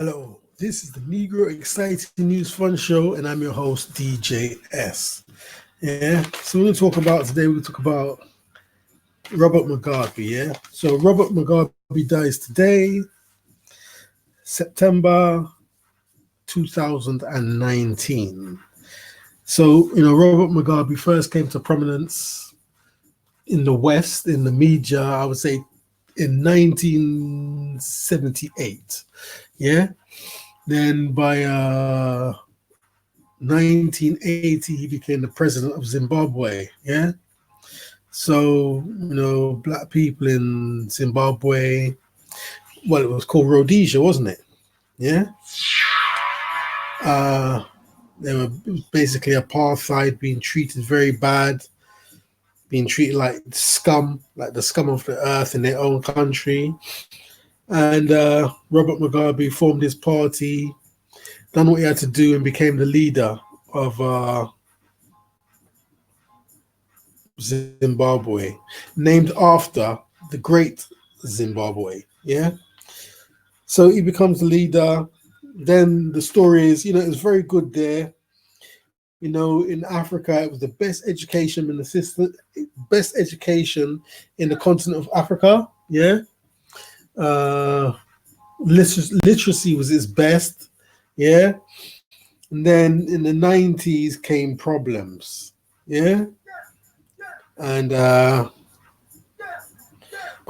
Hello, this is the Negro Exciting News Fun Show, and I'm your host, DJS. Yeah, so we're going to talk about today, we're going to talk about Robert Mugabe. Yeah, so Robert Mugabe dies today, September 2019. So, Robert Mugabe first came to prominence in the West, in the media, I would say in 1978. Yeah. Then by 1980, he became the president of Zimbabwe. Yeah. So, black people in Zimbabwe, well, it was called Rhodesia, wasn't it? Yeah. Uh, they were basically apartheid, being treated very bad, being treated like scum, like the scum of the earth in their own country. And Robert Mugabe formed his party, done what he had to do, and became the leader of Zimbabwe, named after the great Zimbabwe. Yeah. So he becomes the leader. Then the story is, it was very good there. In Africa, it was the best education in the system, best education in the continent of Africa. Yeah. Literacy was its best. Yeah. And then in the 90s came problems. Yeah. And but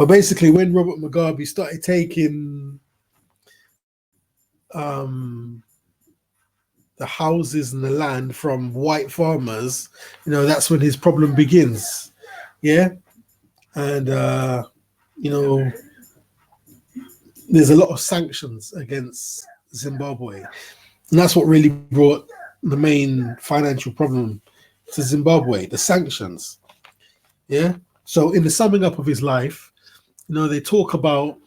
basically when Robert Mugabe started taking the houses and the land from white farmers, that's when his problem begins. Yeah. And there's a lot of sanctions against Zimbabwe. And that's what really brought the main financial problem to Zimbabwe, the sanctions. Yeah. So in the summing up of his life, they talk about,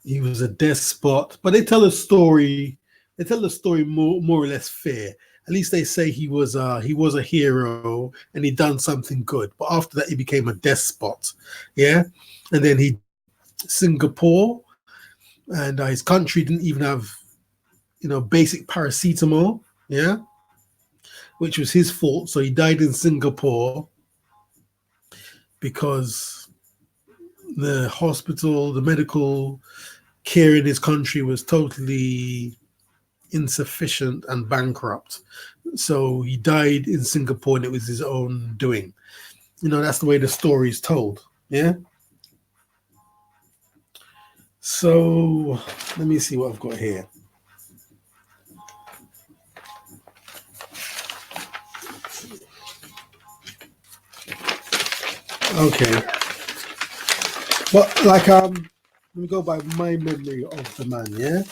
he was a despot, but they tell a story. They tell the story more or less fair. At least they say he was a hero and he done something good. But after that, he became a despot. Yeah. And then Singapore, and his country didn't even have, basic paracetamol. Yeah. Which was his fault. So he died in Singapore because the hospital, the medical care in his country was totally insufficient and bankrupt. So he died in Singapore and it was his own doing. That's the way the story is told. Yeah. So let me see what I've got here. Okay. But let me go by my memory of the man, yeah?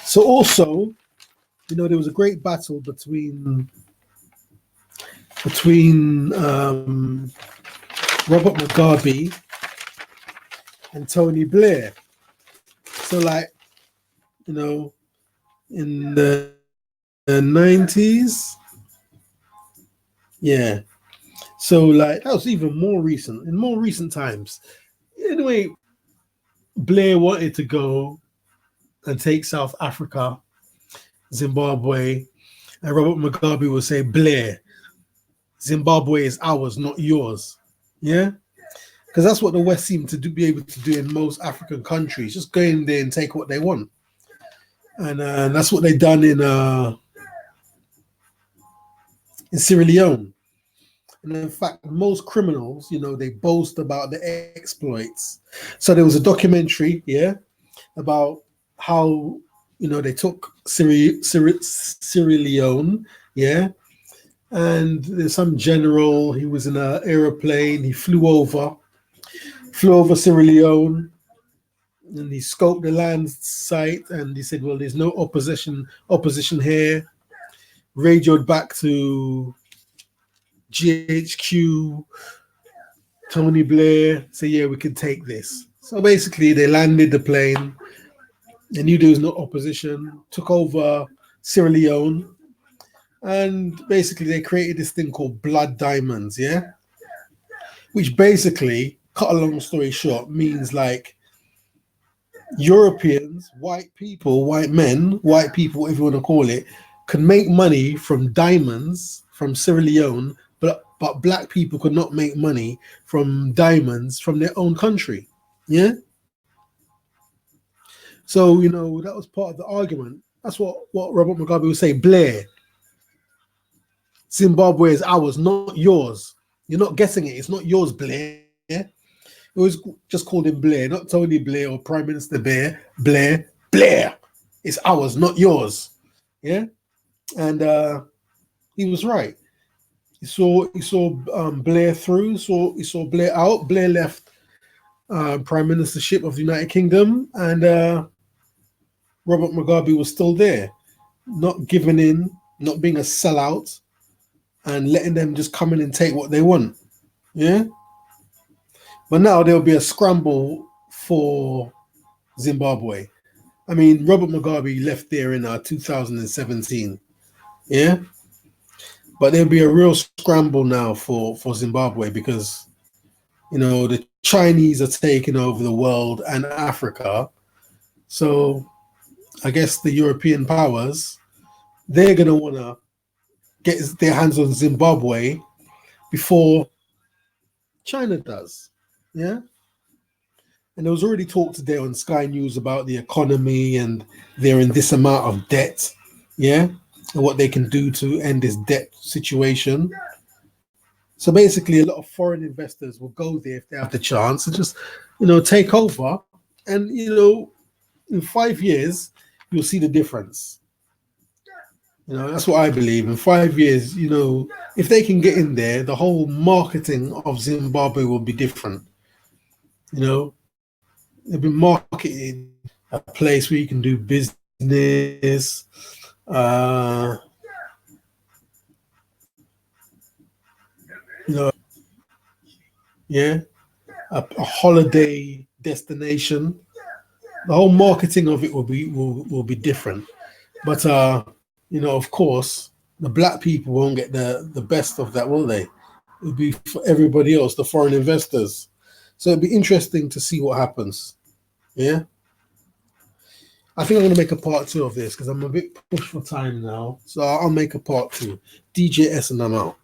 So also, there was a great battle between Robert Mugabe and Tony Blair. So in the 90s, yeah. So that was even more recent, in more recent times. Anyway, Blair wanted to go and take South Africa, Zimbabwe, and Robert Mugabe would say, Blair, Zimbabwe is ours, not yours. Yeah? Because that's what the West seem to be able to do in most African countries, just go in there and take what they want. And that's what they done in Sierra Leone. And in fact, most criminals, they boast about the exploits. So there was a documentary, yeah, about how, they took Sierra Leone, yeah, and there's some general, he was in an aeroplane, he flew over Sierra Leone, and he scoped the land site, and he said, well, there's no opposition here, radioed back to GHQ, Tony Blair, say, yeah, we can take this. So basically, they landed the plane. They knew there was no opposition, took over Sierra Leone, and basically they created this thing called blood diamonds, yeah? Which basically cut a long story short, means like Europeans, white people, white men, white people, whatever you want to call it, can make money from diamonds from Sierra Leone, but black people could not make money from diamonds from their own country. Yeah. So, that was part of the argument. That's what Robert Mugabe would say. Blair, Zimbabwe is ours, not yours. You're not guessing it. It's not yours, Blair. It was just called him Blair, not Tony Blair or Prime Minister Blair. Blair. It's ours, not yours. Yeah. And he was right. He saw Blair through. He saw Blair out. Blair left Prime Ministership of the United Kingdom, and Robert Mugabe was still there, not giving in, not being a sellout, and letting them just come in and take what they want. Yeah. But now there'll be a scramble for Zimbabwe. I mean, Robert Mugabe left there in 2017. Yeah. But there'll be a real scramble now for Zimbabwe because, the Chinese are taking over the world and Africa. So I guess the European powers, they're going to want to get their hands on Zimbabwe before China does. Yeah. And there was already talk today on Sky News about the economy and they're in this amount of debt. Yeah. And what they can do to end this debt situation. So basically, a lot of foreign investors will go there if they have the chance and just, take over. And, in 5 years, you'll see the difference. That's what I believe. In 5 years, if they can get in there, the whole marketing of Zimbabwe will be different. They've been marketing a place where you can do business. Yeah, a holiday destination. The whole marketing of it will be different. But of course, the black people won't get the best of that, will they? It'll be for everybody else, the foreign investors. So it'd be interesting to see what happens. Yeah. I think I'm going to make a part 2 of this because I'm a bit pushed for time now. So I'll make a part 2. DJS and I'm out.